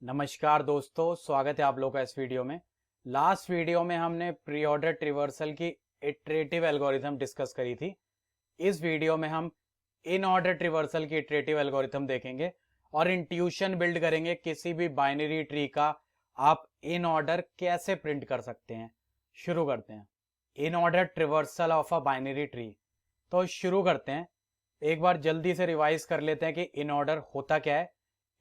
नमस्कार दोस्तों, स्वागत है आप लोग का इस वीडियो में। लास्ट वीडियो में हमने प्री ऑर्डर ट्रिवर्सल की इटरेटिव एल्गोरिथम डिस्कस करी थी। इस वीडियो में हम इन ऑर्डर ट्रिवर्सल की इटरेटिव एल्गोरिथम देखेंगे और इंट्यूशन बिल्ड करेंगे किसी भी बाइनरी ट्री का आप इन ऑर्डर कैसे प्रिंट कर सकते हैं। शुरू करते हैं। In order traversal of a binary tree. तो शुरू करते हैं। एक बार जल्दी से रिवाइज कर लेते हैं कि इन ऑर्डर होता क्या है।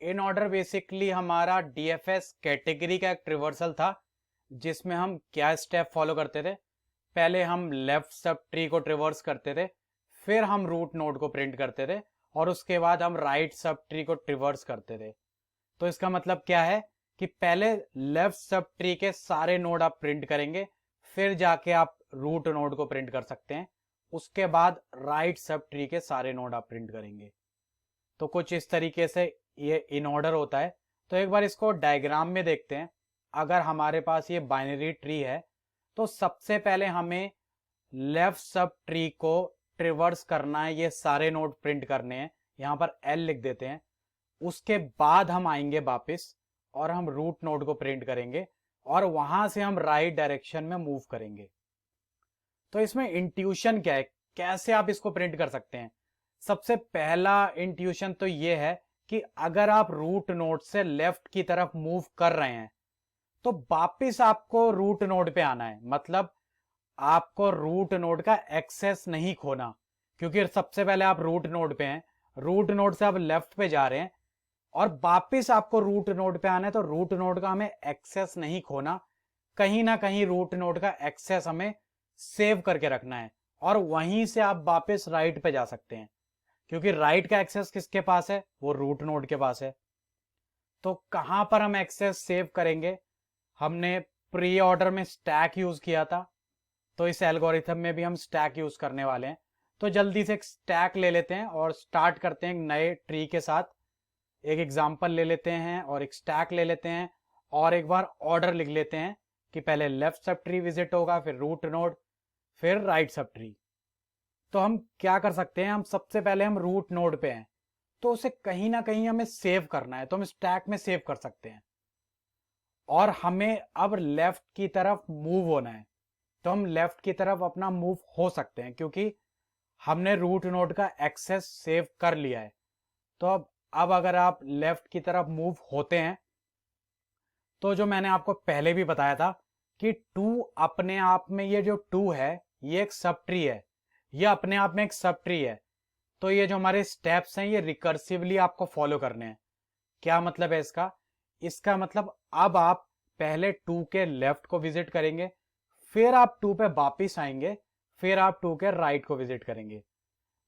इन ऑर्डर बेसिकली हमारा डीएफएस कैटेगरी का एक ट्रिवर्सल था, जिसमें हम क्या स्टेप फॉलो करते थे। पहले हम लेफ्ट सब ट्री को ट्रिवर्स करते थे, फिर हम रूट नोड को प्रिंट करते थे और उसके बाद हम राइट सब ट्री को ट्रिवर्स करते थे। तो इसका मतलब क्या है कि पहले लेफ्ट सब ट्री के सारे नोड आप प्रिंट करेंगे, फिर जाके आप रूट नोड को प्रिंट कर सकते हैं। उसके बाद राइट सब ट्री के सारे नोड आप प्रिंट करेंगे। तो कुछ इस तरीके से ये इन ऑर्डर होता है। तो एक बार इसको डायग्राम में देखते हैं। अगर हमारे पास ये बाइनरी ट्री है तो सबसे पहले हमें लेफ्ट सब ट्री को ट्रिवर्स करना है, ये सारे नोड प्रिंट करने हैं। यहां पर एल लिख देते हैं। उसके बाद हम आएंगे वापस और हम रूट नोड को प्रिंट करेंगे और वहां से हम राइट डायरेक्शन में मूव करेंगे। तो इसमें इंट्यूशन क्या है, कैसे आप इसको प्रिंट कर सकते हैं। सबसे पहला इंट्यूशन तो ये है कि अगर आप रूट नोड से लेफ्ट की तरफ मूव कर रहे हैं तो वापिस आपको रूट नोड पे आना है। मतलब आपको रूट नोड का एक्सेस नहीं खोना, क्योंकि सबसे पहले आप रूट नोड पे हैं, रूट नोड से आप लेफ्ट पे जा रहे हैं और वापिस आपको रूट नोड पे आना है। तो रूट नोड का हमें एक्सेस नहीं खोना, कहीं ना कहीं रूट नोड का एक्सेस हमें सेव करके रखना है और वहीं से आप वापस राइट पे जा सकते हैं, क्योंकि राइट का एक्सेस किसके पास है, वो रूट नोड के पास है। तो कहां पर हम एक्सेस सेव करेंगे। हमने प्री ऑर्डर में स्टैक यूज किया था, तो इस एल्गोरिथम में भी हम स्टैक यूज करने वाले हैं। तो जल्दी से एक स्टैक ले लेते हैं और स्टार्ट करते हैं एक नए ट्री के साथ। एक एग्जांपल ले लेते हैं और एक स्टैक ले लेते हैं और एक बार ऑर्डर लिख लेते हैं कि पहले लेफ्ट सब ट्री विजिट होगा, फिर रूट नोड, फिर राइट सब ट्री। तो हम क्या कर सकते हैं, हम सबसे पहले हम रूट नोड पे हैं तो उसे कहीं ना कहीं हमें सेव करना है, तो हम स्टैक में सेव कर सकते हैं। और हमें अब लेफ्ट की तरफ मूव होना है, तो हम लेफ्ट की तरफ अपना मूव हो सकते हैं क्योंकि हमने रूट नोड का एक्सेस सेव कर लिया है। तो अब अगर आप लेफ्ट की तरफ मूव होते हैं तो जो मैंने आपको पहले भी बताया था कि टू अपने आप में, ये जो टू है ये एक सब ट्री है, ये अपने आप में एक सब ट्री है। तो ये जो हमारे स्टेप्स हैं ये रिकर्सिवली आपको फॉलो करने हैं। क्या मतलब है इसका, इसका मतलब अब आप पहले टू के लेफ्ट को विजिट करेंगे, फिर आप टू पे वापिस आएंगे, फिर आप टू के राइट को विजिट करेंगे।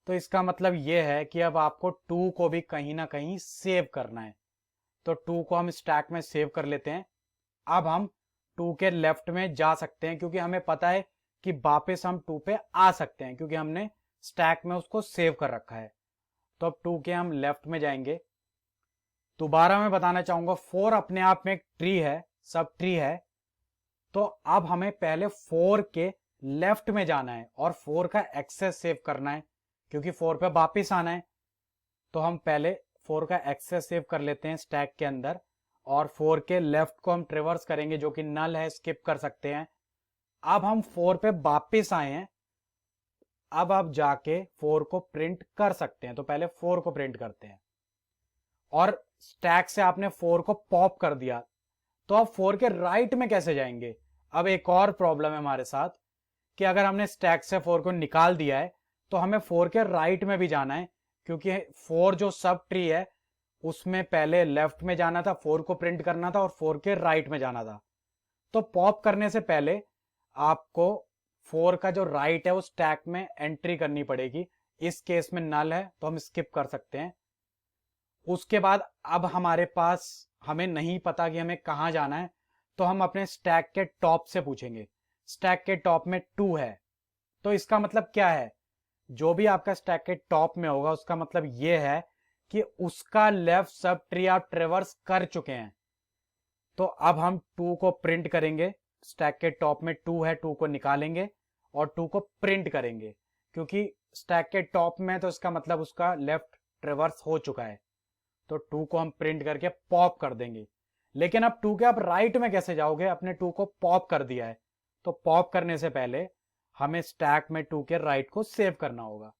तो इसका मतलब ये है कि अब आपको टू को भी कहीं ना कहीं सेव करना है। तो टू को हम स्टैक में सेव कर लेते हैं। अब हम टू के लेफ्ट में जा सकते हैं क्योंकि हमें पता है कि वापस हम टू पे आ सकते हैं क्योंकि हमने स्टैक में उसको सेव कर रखा है। तो अब टू के हम लेफ्ट में जाएंगे। दोबारा मैं बताना चाहूंगा, फोर अपने आप में एक ट्री है, सब ट्री है। तो अब हमें पहले फोर के लेफ्ट में जाना है और फोर का एक्सेस सेव करना है क्योंकि फोर पे वापिस आना है। तो हम पहले फोर का एक्सेस सेव कर लेते हैं स्टैक के अंदर और फोर के लेफ्ट को हम ट्रिवर्स करेंगे, जो कि नल है, स्किप कर सकते हैं। अब हम फोर पे वापिस आए हैं, अब आप जाके फोर को प्रिंट कर सकते हैं। तो पहले फोर को प्रिंट करते हैं और स्टैक से आपने फोर को पॉप कर दिया। तो आप फोर के राइट में कैसे जाएंगे। अब एक और प्रॉब्लम है हमारे साथ कि अगर हमने स्टैक से फोर को निकाल दिया है तो हमें फोर के राइट में भी जाना है, क्योंकि फोर जो सब ट्री है उसमें पहले लेफ्ट में जाना था, फोर को प्रिंट करना था और फोर के राइट में जाना था। तो पॉप करने से पहले आपको फोर का जो राइट है वो स्टैक में एंट्री करनी पड़ेगी। इस केस में नल है तो हम स्किप कर सकते हैं। उसके बाद अब हमारे पास, हमें नहीं पता कि हमें कहां जाना है, तो हम अपने स्टैक के टॉप से पूछेंगे। स्टैक के टॉप में टू है, तो इसका मतलब क्या है, जो भी आपका स्टैक के टॉप में होगा उसका मतलब ये है कि उसका लेफ्ट सब ट्री आप ट्रेवर्स कर चुके हैं। तो अब हम टू को प्रिंट करेंगे। स्टैक के टॉप में टू है, टू को निकालेंगे और टू को प्रिंट करेंगे, क्योंकि स्टैक के टॉप में तो इसका मतलब उसका लेफ्ट ट्रेवर्स हो चुका है। तो टू को हम प्रिंट करके पॉप कर देंगे। लेकिन अब 2 के आप राइट में कैसे जाओगे, अपने 2 को पॉप कर दिया है, तो पॉप करने से पहले हमें स्टैक में 2 के राइट को सेव करना होगा।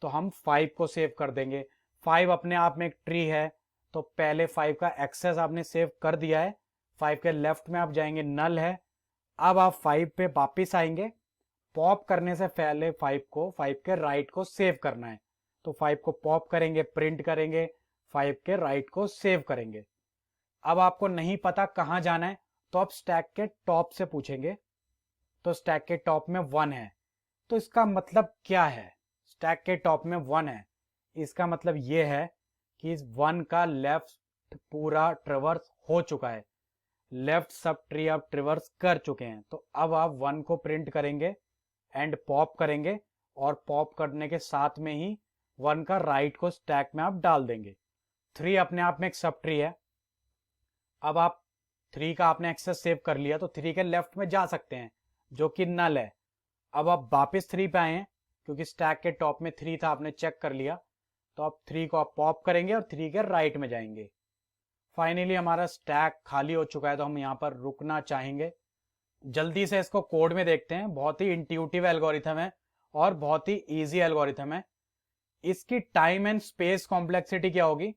तो हम 5 को सेव कर देंगे। 5 अपने आप में एक ट्री है, तो पहले 5 का एक्सेस आपने सेव कर दिया है। 5 के लेफ्ट में आप जाएंगे, नल है। अब आप 5 पे वापिस आएंगे। पॉप करने से पहले 5 के राइट को सेव करना है, तो 5 को पॉप करेंगे, प्रिंट करेंगे, 5 के राइट को सेव करेंगे। अब आपको नहीं पता कहां जाना है, तो आप स्टैक के टॉप से पूछेंगे, तो स्टैक के टॉप में 1 है। तो इसका मतलब क्या है, स्टैक के टॉप में 1 है, इसका मतलब ये है कि इस 1 का लेफ्ट पूरा ट्रिवर्स हो चुका है, लेफ्ट सब ट्री आप ट्रिवर्स कर चुके हैं। तो अब आप 1 को प्रिंट करेंगे एंड पॉप करेंगे, और पॉप करने के साथ में ही 1 का राइट को स्टैक में आप डाल देंगे। 3 अपने आप में एक सब ट्री है। अब आप 3 का आपने एक्सेस सेव कर लिया, तो 3 के लेफ्ट में जा सकते हैं, जो कि नल है। अब आप वापिस 3 पे आए हैं, क्योंकि स्टैक के टॉप में 3 था, आपने चेक कर लिया। तो आप 3 को आप पॉप करेंगे और 3 के राइट में जाएंगे। फाइनली हमारा स्टैक खाली हो चुका है, तो हम यहाँ पर रुकना चाहेंगे। जल्दी से इसको कोड में देखते हैं। बहुत ही इंट्यूटिव एल्गोरिथम है और बहुत ही इजी एल्गोरिथम है। इसकी टाइम एंड स्पेस कॉम्प्लेक्सिटी क्या होगी,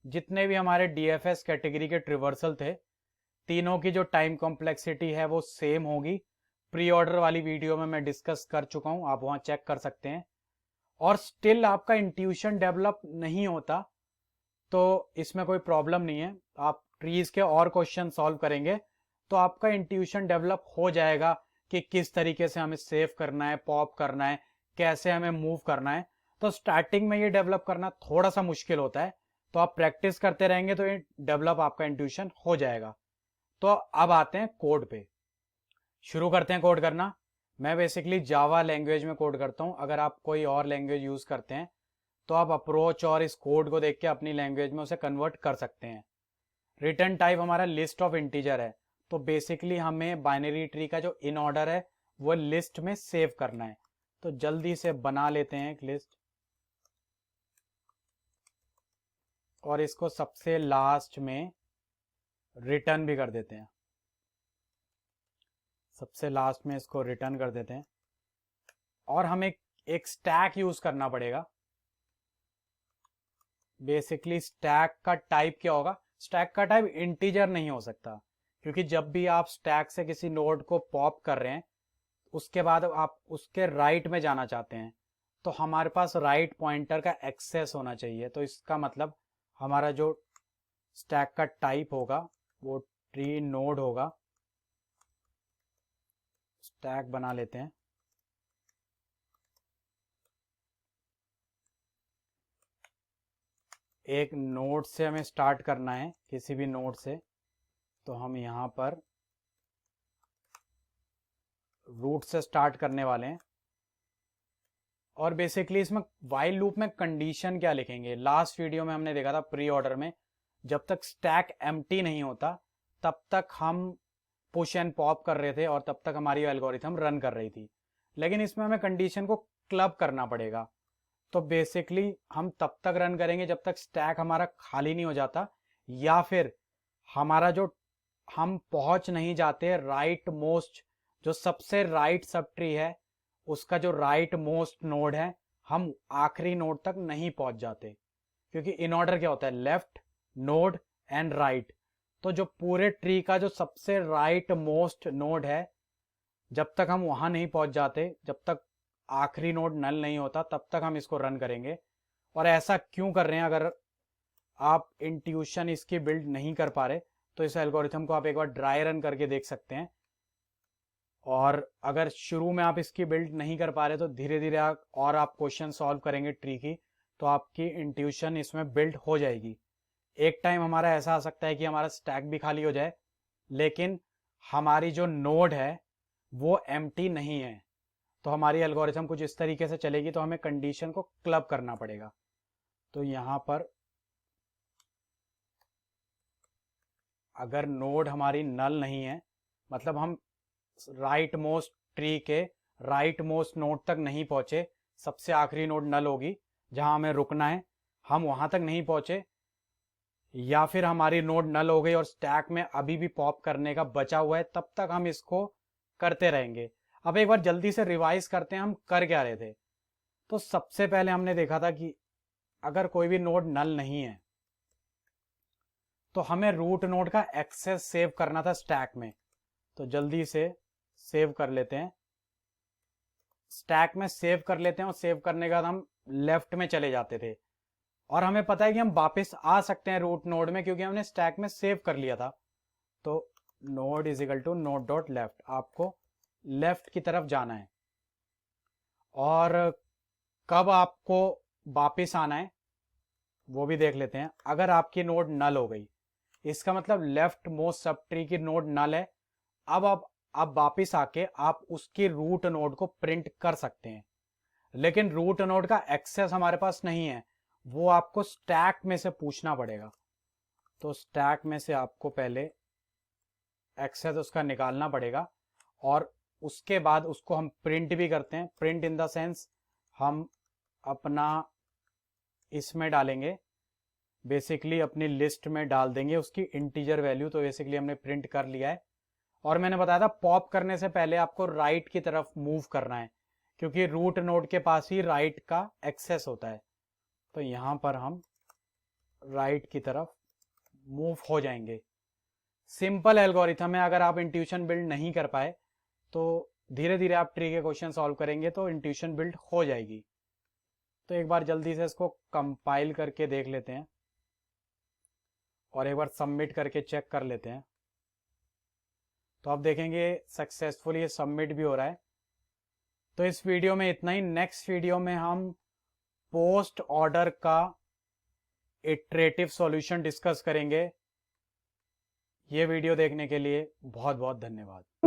जितने भी हमारे डीएफएस कैटेगरी के ट्रिवर्सल थे, तीनों की जो टाइम कॉम्प्लेक्सिटी है वो सेम होगी। प्री ऑर्डर वाली वीडियो में मैं डिस्कस कर चुका हूं, आप वहां चेक कर सकते हैं। और स्टिल आपका इंट्यूशन डेवलप नहीं होता, तो इसमें कोई प्रॉब्लम नहीं है। आप ट्रीज के और क्वेश्चन सॉल्व करेंगे तो आपका इंट्यूशन डेवलप हो जाएगा कि किस तरीके से हमें सेव करना है, पॉप करना है, कैसे हमें मूव करना है। तो स्टार्टिंग में ये डेवलप करना थोड़ा सा मुश्किल होता है, तो आप प्रैक्टिस करते रहेंगे तो ये डेवलप आपका इंट्यूशन हो जाएगा। तो अब आते हैं कोड पे, शुरू करते हैं कोड करना। मैं बेसिकली जावा लैंग्वेज में कोड करता हूं। अगर आप कोई और लैंग्वेज यूज करते हैं तो आप अप्रोच और इस कोड को देख के अपनी लैंग्वेज में उसे कन्वर्ट कर सकते हैं। रिटर्न टाइप हमारा लिस्ट ऑफ इंटीजर है, तो बेसिकली हमें बाइनरी ट्री का जो इन ऑर्डर है वो लिस्ट में सेव करना है। तो जल्दी से बना लेते हैं एक लिस्ट, और इसको सबसे लास्ट में रिटर्न भी कर देते हैं। सबसे लास्ट में इसको रिटर्न कर देते हैं। और हमें एक स्टैक यूज करना पड़ेगा। बेसिकली स्टैक का टाइप क्या होगा, स्टैक का टाइप इंटीजर नहीं हो सकता, क्योंकि जब भी आप स्टैक से किसी नोड को पॉप कर रहे हैं, उसके बाद आप उसके राइट में जाना चाहते हैं, तो हमारे पास राइट पॉइंटर का एक्सेस होना चाहिए। तो इसका मतलब हमारा जो स्टैक का टाइप होगा वो ट्री नोड होगा। स्टैक बना लेते हैं। एक नोड से हमें स्टार्ट करना है, किसी भी नोड से, तो हम यहाँ पर रूट से स्टार्ट करने वाले हैं। और बेसिकली इसमें वाइल लूप में कंडीशन क्या लिखेंगे, लास्ट वीडियो में हमने देखा था प्री ऑर्डर में, जब तक स्टैक एम्प्टी नहीं होता तब तक हम पुश एंड पॉप कर रहे थे और तब तक हमारी एल्गोरिथम रन कर रही थी। लेकिन इसमें हमें कंडीशन को क्लब करना पड़ेगा। तो बेसिकली हम तब तक रन करेंगे जब तक स्टैक हमारा खाली नहीं हो जाता, या फिर हमारा जो हम पहुंच नहीं जाते राइट मोस्ट, जो सबसे राइट सब ट्री है उसका जो राइट मोस्ट नोड है, हम आखिरी नोड तक नहीं पहुंच जाते। क्योंकि इन ऑर्डर क्या होता है, लेफ्ट, नोड एंड राइट। तो जो पूरे ट्री का जो सबसे राइट मोस्ट नोड है, जब तक हम वहां नहीं पहुंच जाते, जब तक आखिरी नोड नल नहीं होता, तब तक हम इसको रन करेंगे। और ऐसा क्यों कर रहे हैं, अगर आप इंट्यूशन इसकी बिल्ड नहीं कर पा रहे तो इस एल्गोरिथम को आप एक बार ड्राई रन करके देख सकते हैं। और अगर शुरू में आप इसकी बिल्ड नहीं कर पा रहे तो धीरे धीरे आप क्वेश्चन सॉल्व करेंगे ट्री की, तो आपकी इंट्यूशन इसमें बिल्ड हो जाएगी। एक टाइम हमारा ऐसा आ सकता है कि हमारा स्टैक भी खाली हो जाए, लेकिन हमारी जो नोड है वो एम्प्टी नहीं है, तो हमारी एल्गोरिथम कुछ इस तरीके से चलेगी। तो हमें कंडीशन को क्लब करना पड़ेगा। तो यहां पर अगर नोड हमारी नल नहीं है, मतलब हम राइट मोस्ट ट्री के राइट मोस्ट नोड तक नहीं पहुंचे, सबसे आखिरी नोड नल होगी जहां हमें रुकना है, हम वहां तक नहीं पहुंचे, या फिर हमारी नोड नल हो गई और स्टैक में अभी भी पॉप करने का बचा हुआ है, तब तक हम इसको करते रहेंगे। अब एक बार जल्दी से रिवाइज करते हैं हम कर क्या रहे थे। तो सबसे पहले हमने देखा था कि अगर कोई भी नोड नल नहीं है तो हमें रूट नोड का एक्सेस सेव करना था स्टैक में। तो जल्दी से सेव कर लेते हैं, स्टैक में सेव कर लेते हैं, और सेव करने के बाद हम लेफ्ट में चले जाते थे। और हमें पता है कि हम वापस आ सकते हैं रूट नोड में क्योंकि हमने स्टैक में सेव कर लिया था। तो node is equal to node dot left, आपको लेफ्ट की तरफ जाना है। और कब आपको वापस आना है वो भी देख लेते हैं। अगर आपकी नोड नल हो गई, इसका मतलब लेफ्ट मोस्ट सब ट्री की नोड नल है। अब वापस आके आप उसकी रूट नोड को प्रिंट कर सकते हैं, लेकिन रूट नोड का एक्सेस हमारे पास नहीं है, वो आपको स्टैक में से पूछना पड़ेगा। तो स्टैक में से आपको पहले एक्सेस उसका निकालना पड़ेगा, और उसके बाद उसको हम प्रिंट भी करते हैं। प्रिंट इन द सेंस हम अपना इसमें डालेंगे, बेसिकली अपनी लिस्ट में डाल देंगे उसकी इंटीजर वैल्यू। तो बेसिकली हमने प्रिंट कर लिया है। और मैंने बताया था पॉप करने से पहले आपको राइट की तरफ मूव करना है, क्योंकि रूट नोड के पास ही राइट का एक्सेस होता है। तो यहां पर हम राइट की तरफ मूव हो जाएंगे। सिंपल एल्गोरिथम है। अगर आप इंट्यूशन बिल्ड नहीं कर पाए तो धीरे धीरे आप ट्री के क्वेश्चन सॉल्व करेंगे तो इंट्यूशन बिल्ड हो जाएगी। तो एक बार जल्दी से इसको कंपाइल करके देख लेते हैं और एक बार सबमिट करके चेक कर लेते हैं। तो आप देखेंगे सक्सेसफुली ये सबमिट भी हो रहा है। तो इस वीडियो में इतना ही। नेक्स्ट वीडियो में हम पोस्ट ऑर्डर का इटरेटिव सॉल्यूशन डिस्कस करेंगे। ये वीडियो देखने के लिए बहुत बहुत धन्यवाद।